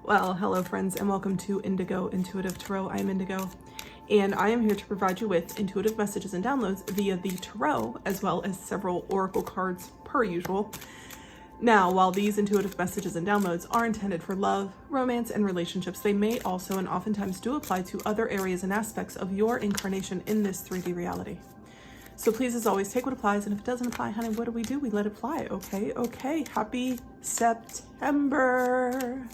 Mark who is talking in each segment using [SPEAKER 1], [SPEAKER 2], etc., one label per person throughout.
[SPEAKER 1] Well, hello friends, and welcome to Indigo Intuitive Tarot. I am Indigo, and I am here to provide you with intuitive messages and downloads via the tarot, as well as several oracle cards per usual. Now, while these intuitive messages and downloads are intended for love, romance, and relationships, they may also and oftentimes do apply to other areas and aspects of your incarnation in this 3D reality. So please, as always, take what applies, and if it doesn't apply, honey, what do? We let it fly, okay? Okay, happy September.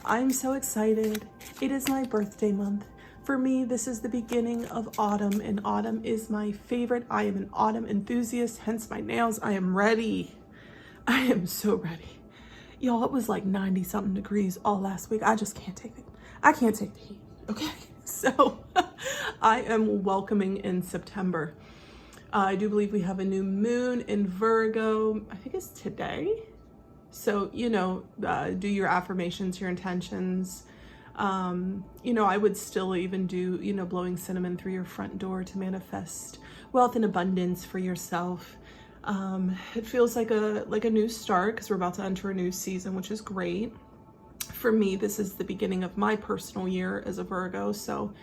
[SPEAKER 1] I'm so excited. It is my birthday month. For me, this is the beginning of autumn, and autumn is my favorite. I am an autumn enthusiast, hence my nails. I am ready. I am so ready. Y'all, it was like 90 something degrees all last week. I just can't take it. I can't take the heat, okay? So I am welcoming in September. I do believe we have a new moon in Virgo. I think it's today. So, do your affirmations, your intentions. I would still even do, blowing cinnamon through your front door to manifest wealth and abundance for yourself. It feels like a new start because we're about to enter a new season, which is great. For me, this is the beginning of my personal year as a Virgo. So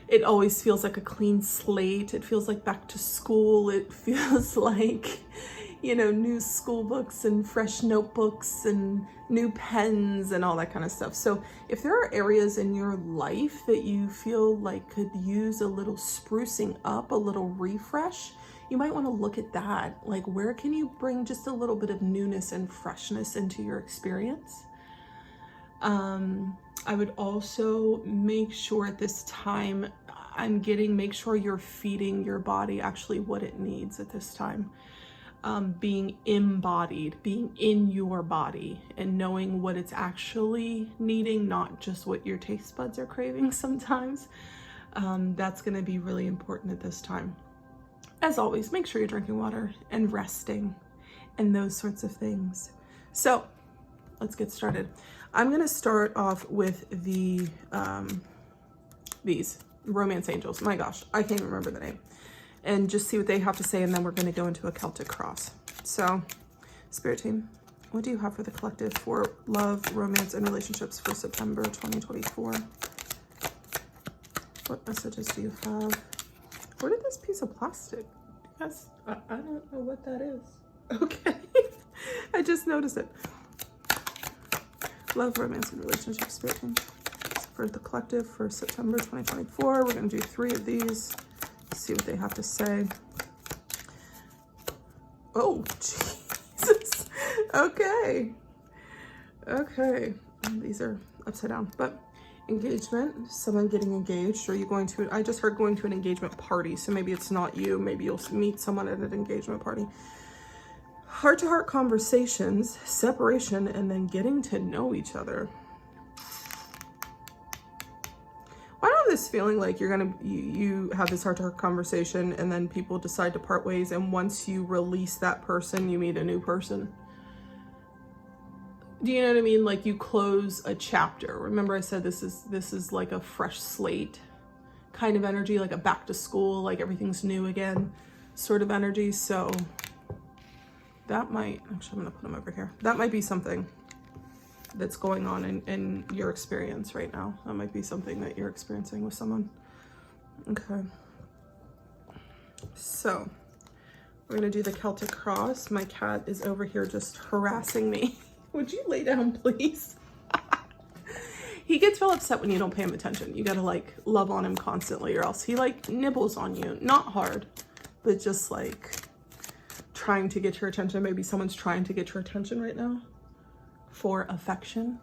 [SPEAKER 1] it always feels like a clean slate. It feels like back to school. It feels like, new school books and fresh notebooks and new pens and all that kind of stuff. So if there are areas in your life that you feel like could use a little sprucing up, a little refresh, you might want to look at that. Like, where can you bring just a little bit of newness and freshness into your experience? I would also make sure at this time make sure you're feeding your body actually what it needs at this time. Being embodied, being in your body and knowing what it's actually needing, not just what your taste buds are craving sometimes. That's going to be really important at this time. As always, make sure you're drinking water and resting and those sorts of things. So let's get started. I'm going to start off with these romance angels. My gosh, I can't even remember the name. And just see what they have to say, and then we're going to go into a Celtic cross. So, Spirit team, what do you have for the collective for love, romance, and relationships for September 2024? What messages do you have? Where did this piece of plastic? Yes, I don't know what that is. Okay, I just noticed it. Love, romance, and relationships, Spirit team. For the collective for September 2024, we're going to do 3 of these. See what they have to say. Oh, Jesus. Okay. These are upside down. But engagement, someone getting engaged. Are you going to, I just heard going to an engagement party. So maybe it's not you. Maybe you'll meet someone at an engagement party. Heart-to-heart conversations, separation, and then getting to know each other. I have this feeling like you have this heart-to-heart conversation and then people decide to part ways, and once you release that person, you meet a new person. Do you know what I mean? Like, you close a chapter. Remember I said this is like a fresh slate kind of energy, like a back to school, like everything's new again sort of energy. So that might, actually I'm gonna put them over here. That might be something that's going on in your experience right now. That might be something that you're experiencing with someone. Okay. So we're gonna do the Celtic cross. My cat is over here just harassing me. Would you lay down, please? He gets real upset when you don't pay him attention. You gotta love on him constantly, or else he nibbles on you. Not hard, but just trying to get your attention. Maybe someone's trying to get your attention right now for affection.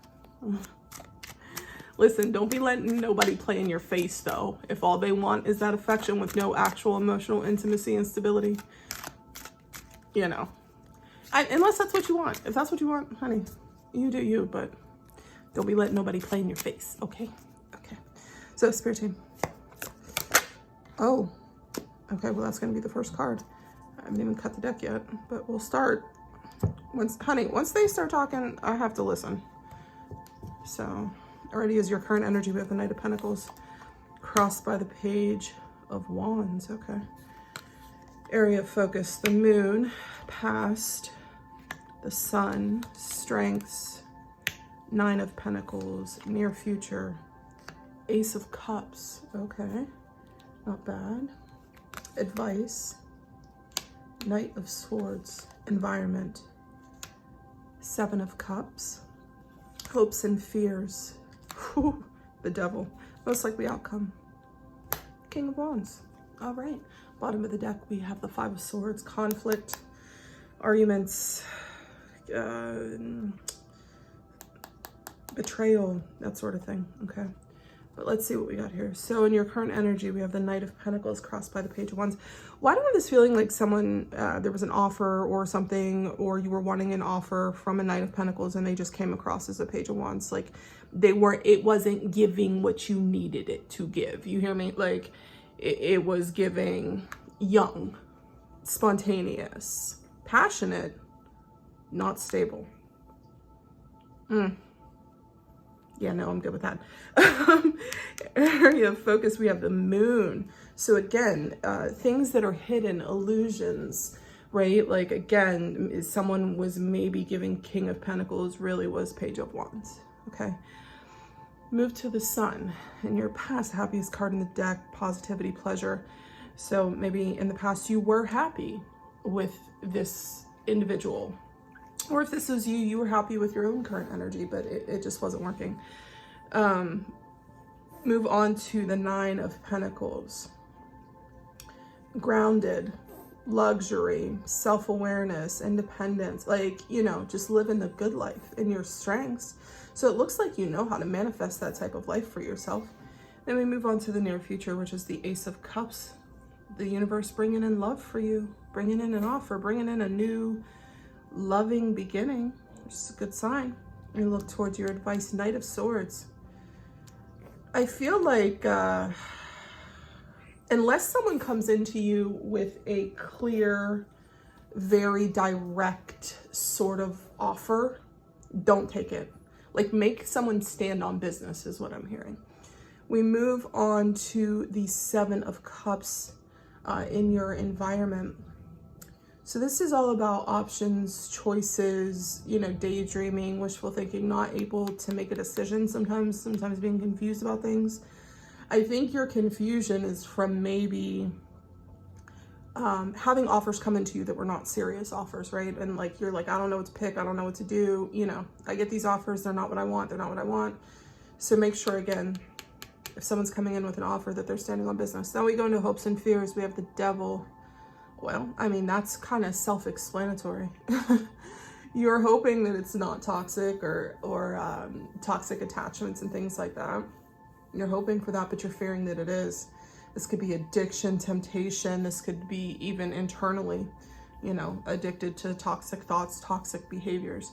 [SPEAKER 1] Listen, don't be letting nobody play in your face though. If all they want is that affection with no actual emotional intimacy and stability, unless that's what you want. If that's what you want, honey, you do you, but don't be letting nobody play in your face, okay? Okay. So, Spirit team. Oh, okay, well, that's gonna be the first card. I haven't even cut the deck yet, but we'll start. Once they start talking, I have to listen. So, already is your current energy. We have the Knight of Pentacles crossed by the Page of Wands. Okay. Area of focus, the Moon, past, the Sun, strengths, Nine of Pentacles, near future, Ace of Cups, okay, not bad. Advice, Knight of Swords, environment, Seven of Cups, hopes and fears, whew, the Devil, most likely outcome, King of Wands. All right, bottom of the deck, we have the Five of Swords, conflict, arguments, betrayal, that sort of thing, okay? But let's see what we got here. So in your current energy, we have the Knight of Pentacles crossed by the Page of Wands. Why do I have this feeling like someone, there was an offer or something, or you were wanting an offer from a Knight of Pentacles and they just came across as a Page of Wands? Like it wasn't giving what you needed it to give. You hear me? Like it was giving young, spontaneous, passionate, not stable. Yeah, no, I'm good with that. Area of focus, we have the Moon. So again, things that are hidden, illusions, right? Like again, someone was maybe giving King of Pentacles, really was Page of Wands, okay? Move to the Sun. In your past, happiest card in the deck, positivity, pleasure. So maybe in the past you were happy with this individual. Or if this was you, you were happy with your own current energy, but it just wasn't working. Move on to the Nine of Pentacles. Grounded, luxury, self-awareness, independence, like, you know, just living the good life in your strengths. So it looks like you know how to manifest that type of life for yourself. Then we move on to the near future, which is the Ace of Cups. The universe bringing in love for you, bringing in an offer, bringing in a new loving beginning, which is a good sign. You look towards your advice, Knight of Swords. I feel like unless someone comes into you with a clear, very direct sort of offer, don't take it. Like make someone stand on business is what I'm hearing. We move on to the Seven of Cups in your environment. So this is all about options, choices, you know, daydreaming, wishful thinking, not able to make a decision sometimes being confused about things. I think your confusion is from maybe having offers come into you that were not serious offers, right? And like, you're like, I don't know what to pick. I don't know what to do. You know, I get these offers. They're not what I want. They're not what I want. So make sure, again, if someone's coming in with an offer, that they're standing on business. Then we go into hopes and fears. We have the Devil. Well, I mean, that's kind of self-explanatory. You're hoping that it's not toxic or toxic attachments and things like that. You're hoping for that, but you're fearing that it is. This could be addiction, temptation. This could be even internally, you know, addicted to toxic thoughts, toxic behaviors.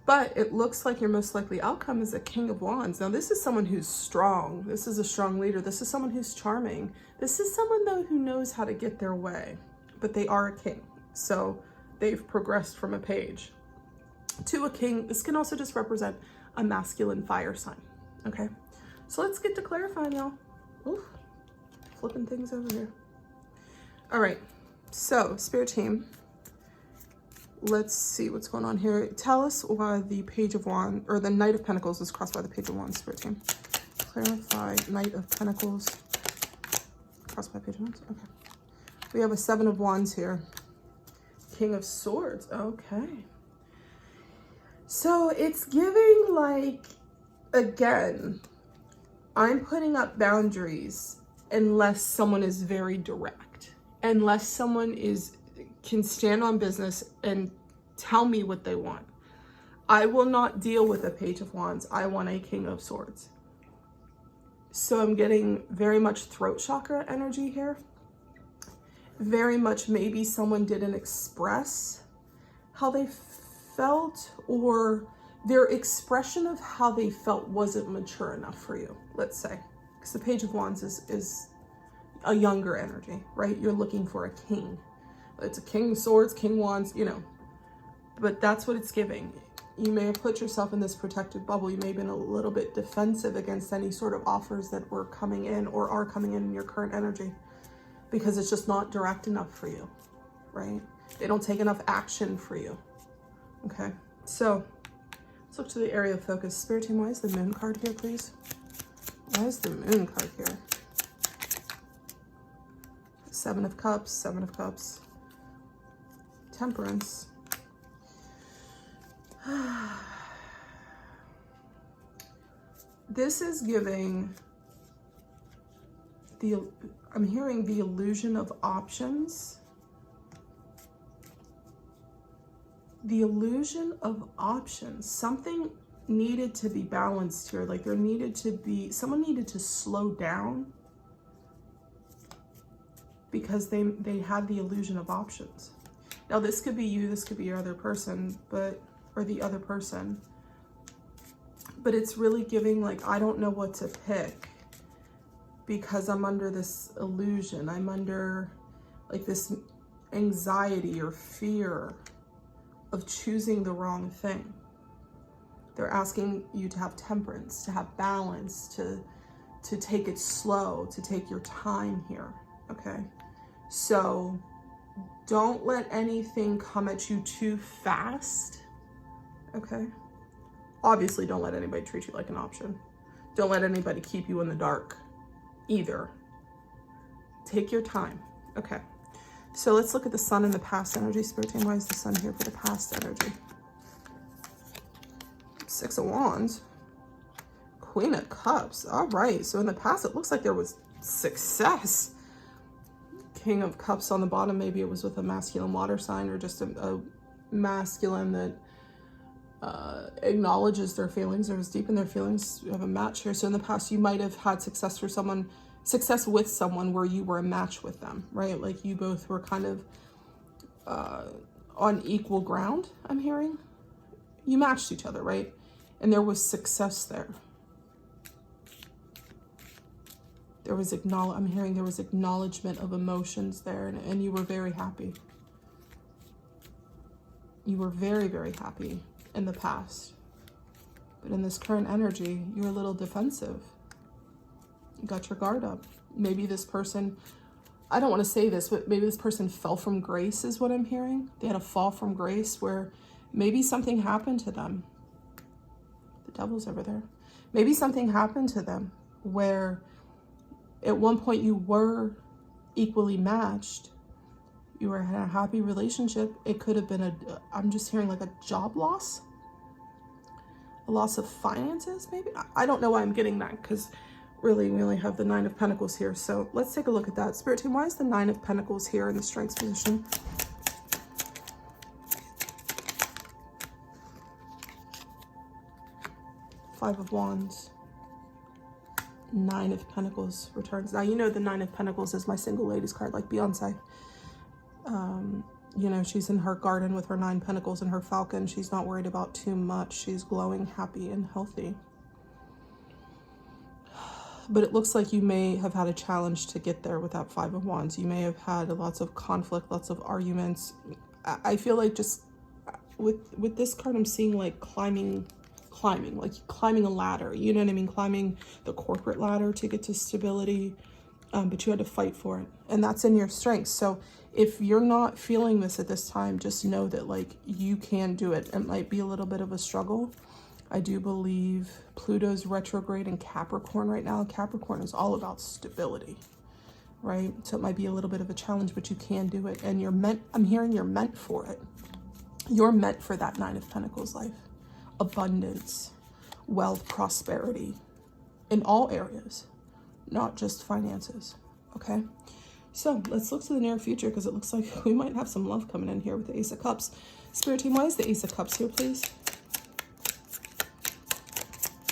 [SPEAKER 1] But it looks like your most likely outcome is a King of Wands. Now, this is someone who's strong. This is a strong leader. This is someone who's charming. This is someone, though, who knows how to get their way. But they are a king, so they've progressed from a page to a king. This can also just represent a masculine fire sign, okay? So let's get to clarifying, y'all. Oof, flipping things over here. All right, so Spirit Team, let's see what's going on here. Tell us why the Page of Wands, or the Knight of Pentacles is crossed by the Page of Wands, Spirit Team. Clarify, Knight of Pentacles, crossed by Page of Wands, okay. We have a Seven of Wands here. King of Swords, okay. So it's giving like, again, I'm putting up boundaries unless someone is very direct. Unless someone can stand on business and tell me what they want. I will not deal with a Page of Wands. I want a King of Swords. So I'm getting very much throat chakra energy here. Very much maybe someone didn't express how they felt, or their expression of how they felt wasn't mature enough for you, let's say. Because the Page of Wands is a younger energy, right? You're looking for a king. It's a King of Swords, King Wands, you know. But that's what it's giving. You may have put yourself in this protective bubble. You may have been a little bit defensive against any sort of offers that were coming in or are coming in your current energy. Because it's just not direct enough for you, right? They don't take enough action for you, okay? So Let's look to the area of focus. Spirit team, why is the moon card here, please? Why is the moon card here? Seven of Cups, Temperance. This is giving I'm hearing the illusion of options. The illusion of options. Something needed to be balanced here. Like someone needed to slow down because they had the illusion of options. Now this could be you, this could be your other person, or the other person. But it's really giving like, I don't know what to pick because I'm under this illusion. I'm under like this anxiety or fear of choosing the wrong thing. They're asking you to have temperance, to have balance, to take it slow, to take your time here, okay? So don't let anything come at you too fast, okay? Obviously, don't let anybody treat you like an option. Don't let anybody keep you in the dark either. Take your time, okay? So let's look at the sun and the past energy. Spirit team, why is the sun here for the past energy? Six of Wands, Queen of Cups. All right, so in the past, it looks like there was success. King of Cups on the bottom, maybe it was with a masculine water sign or just a masculine that acknowledges their feelings or is deep in their feelings. You have a match here. So in the past, you might have had success with someone where you were a match with them, right? Like you both were kind of on equal ground, I'm hearing. You matched each other, right? And there was success there. I'm hearing there was acknowledgement of emotions there, and you were very happy. You were very, very happy in the past. But in this current energy, you're a little defensive. You got your guard up. Maybe this person, I don't want to say this, but maybe this person fell from grace is what I'm hearing. They had a fall from grace where maybe something happened to them. The devil's over there. Maybe something happened to them where at one point you were equally matched. You were in a happy relationship. It could have been I'm just hearing like a job loss. A loss of finances, maybe? I don't know why I'm getting that because really we only have the Nine of Pentacles here. So let's take a look at that. Spirit team, why is the Nine of Pentacles here in the strength position? Five of Wands. Nine of Pentacles returns. Now, you know the Nine of Pentacles is my single ladies card, like Beyonce. You know, she's in her garden with her 9 pentacles and her falcon. She's not worried about too much. She's glowing, happy, and healthy. But it looks like you may have had a challenge to get there with that 5 of Wands. You may have had lots of conflict, lots of arguments. I feel like just with this card, I'm seeing like climbing, like climbing a ladder. You know what I mean? Climbing the corporate ladder to get to stability. But you had to fight for it. And that's in your strength. So if you're not feeling this at this time, just know that like you can do it. It might be a little bit of a struggle. I do believe Pluto's retrograde in Capricorn right now. Capricorn is all about stability, right? So it might be a little bit of a challenge, but you can do it. And I'm hearing you're meant for it. You're meant for that 9 of Pentacles life. Abundance, wealth, prosperity in all areas, not just finances, okay? So let's look to the near future because it looks like we might have some love coming in here with the Ace of Cups. Spirit team, why is the Ace of Cups here, please?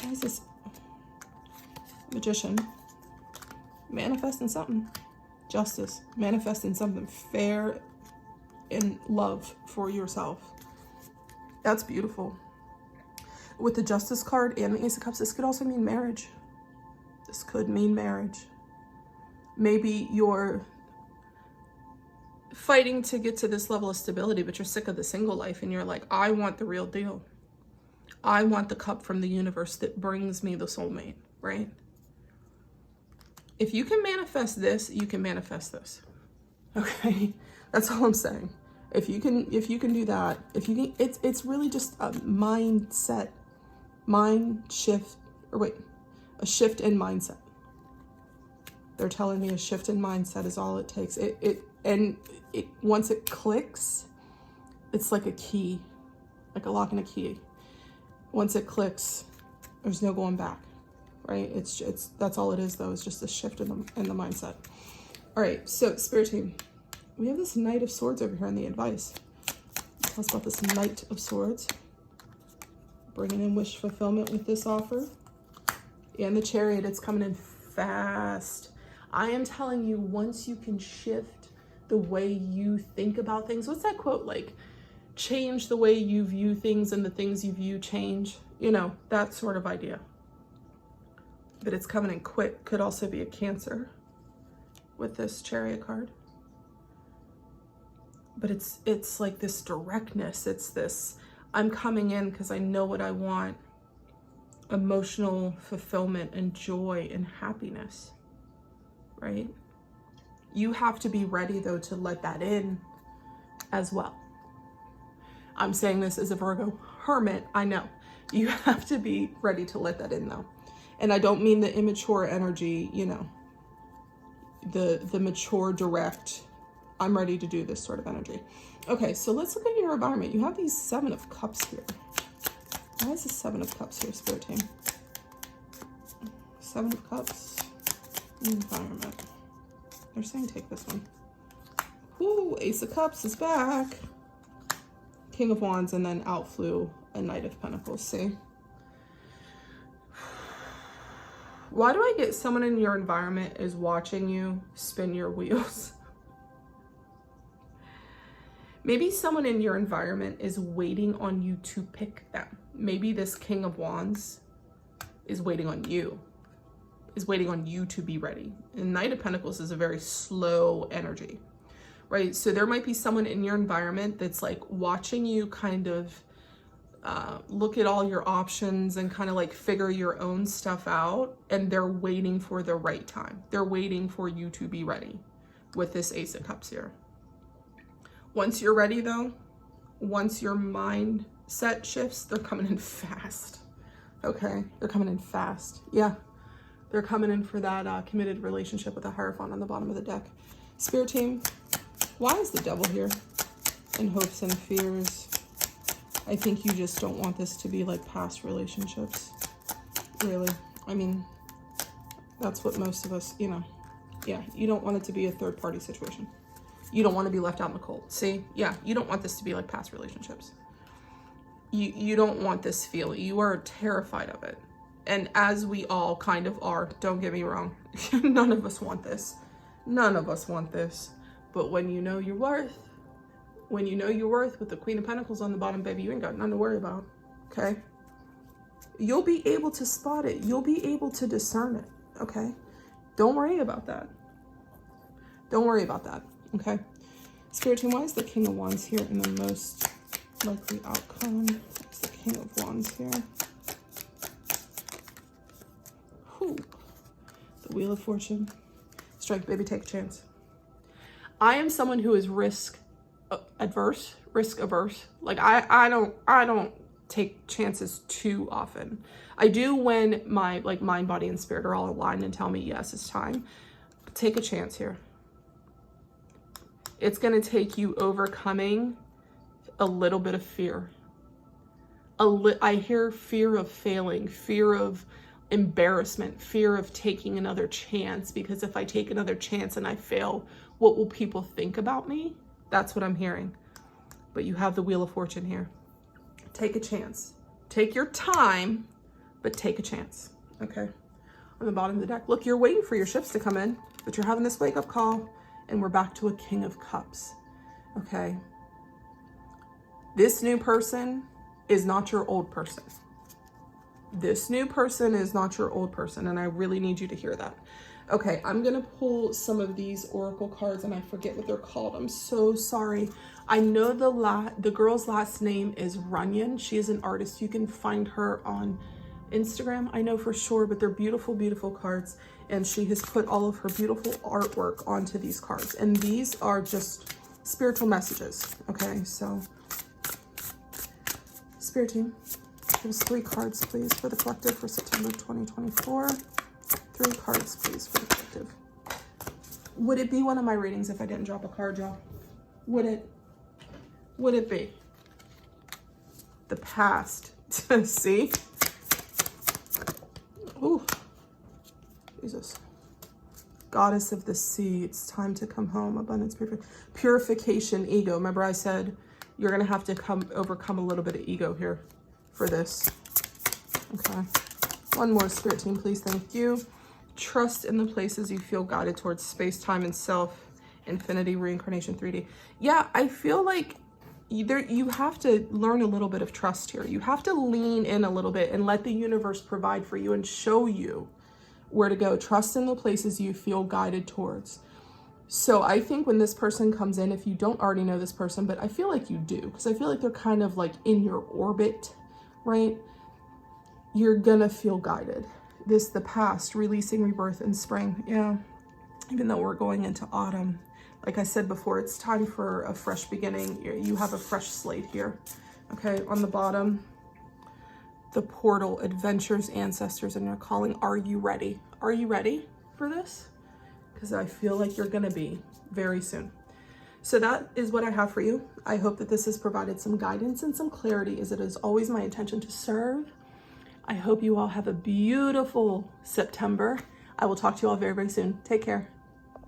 [SPEAKER 1] Why is this Magician? Manifesting something. Justice. Manifesting something fair in love for yourself. That's beautiful. With the Justice card and the Ace of Cups, this could also mean marriage. This could mean marriage. Maybe you're fighting to get to this level of stability, but you're sick of the single life and you're like, I want the real deal. I want the cup from the universe that brings me the soulmate, right? If you can manifest this, you can manifest this. Okay? That's all I'm saying. If you can do that, it's really just a mindset a shift in mindset. They're telling me a shift in mindset is all it takes. Once it clicks, it's like a key, like a lock and a key. Once it clicks, there's no going back, right? That's all it is though. It's just a shift in the mindset. All right, so Spirit team, we have this Knight of Swords over here in the advice. Tell us about this Knight of Swords. Bringing in wish fulfillment with this offer. And the Chariot, it's coming in fast. I am telling you, once you can shift the way you think about things, what's that quote like? Change the way you view things and the things you view change. You know, that sort of idea. But it's coming in quick. Could also be a Cancer with this Chariot card. But it's like this directness. It's this, I'm coming in because I know what I want. Emotional fulfillment and joy and happiness, right? You have to be ready though to let that in as well. I'm saying this as a Virgo hermit, I know. You have to be ready to let that in though. And I don't mean the immature energy, you know, the mature, direct, I'm ready to do this sort of energy. Okay, so let's look at your environment. You have these 7 of Cups here. Why is the 7 of Cups here, Spirit team? 7 of Cups, environment. They're saying take this one. Ooh, Ace of Cups is back. King of Wands, and then out flew a Knight of Pentacles, see? Why do I get someone in your environment is watching you spin your wheels? Maybe someone in your environment is waiting on you to pick them. Maybe this King of Wands is waiting on you, to be ready. And Knight of Pentacles is a very slow energy, right? So there might be someone in your environment that's like watching you kind of look at all your options and kind of like figure your own stuff out. And they're waiting for the right time. They're waiting for you to be ready with this Ace of Cups here. Once you're ready though, once your mindset shifts, they're coming in fast. Okay, they're coming in fast. Yeah, they're coming in for that committed relationship with the Hierophant on the bottom of the deck. Spirit team, why is the Devil here? In hopes and fears. I think you just don't want this to be like past relationships. Really. I mean, that's what most of us, you know. Yeah, you don't want it to be a third party situation. You don't want to be left out in the cold. See? Yeah, you don't want this to be like past relationships. You don't want this feeling. You are terrified of it. And as we all kind of are, don't get me wrong. None of us want this. None of us want this. But when you know your worth, with the Queen of Pentacles on the bottom, baby, you ain't got nothing to worry about. Okay? You'll be able to spot it. You'll be able to discern it. Okay? Don't worry about that. Don't worry about that. Okay? Spirit team, why is the King of Wands here in the most likely outcome? What's the King of Wands here? Whew. The Wheel of Fortune. Strike, baby, take a chance. I am someone who is risk averse. Like I don't take chances too often. I do when my like mind, body, and spirit are all aligned and tell me yes, it's time. Take a chance here. It's going to take you overcoming a little bit of fear. I hear fear of failing, fear of embarrassment, fear of taking another chance, because if I take another chance and I fail, what will people think about me? That's what I'm hearing. But you have the Wheel of Fortune here. Take a chance. Take your time, but take a chance. Okay. On the bottom of the deck. Look, you're waiting for your shifts to come in, but you're having this wake-up call, and we're back to a King of Cups. Okay. This new person is not your old person. This new person is not your old person, and I really need you to hear that. Okay, I'm gonna pull some of these oracle cards, and I forget what they're called. I'm so sorry. I know the girl's last name is Runyon. She is an artist. You can find her on Instagram, I know for sure, but they're beautiful, beautiful cards, and she has put all of her beautiful artwork onto these cards, and these are just spiritual messages. Okay, so Spirit team, Give us 3 cards, please, for the collective for September 2024. 3 cards, please, for the collective. Would it be one of my readings if I didn't drop a card, y'all? Would it be? The past. See? Ooh. Jesus. Goddess of the sea. It's time to come home. Abundance, purification, ego. Remember I said you're going to have to overcome a little bit of ego here for this. Okay. One more, Spirit Team, please. Thank you. Trust in the places you feel guided towards. Space, time, and self. Infinity, reincarnation, 3D. Yeah, I feel like you have to learn a little bit of trust here. You have to lean in a little bit and let the universe provide for you and show you where to go. Trust in the places you feel guided towards. So I think when this person comes in, if you don't already know this person, but I feel like you do, because I feel like they're kind of like in your orbit, right? You're gonna feel guided. The past, releasing, rebirth, and spring. Yeah, even though we're going into autumn. Like I said before, it's time for a fresh beginning. You have a fresh slate here. Okay, on the bottom, the portal, adventures, ancestors, and your calling. Are you ready? Are you ready for this? Because I feel like you're gonna be very soon. So that is what I have for you. I hope that this has provided some guidance and some clarity, as it is always my intention to serve. I hope you all have a beautiful September. I will talk to you all very, very soon. Take care.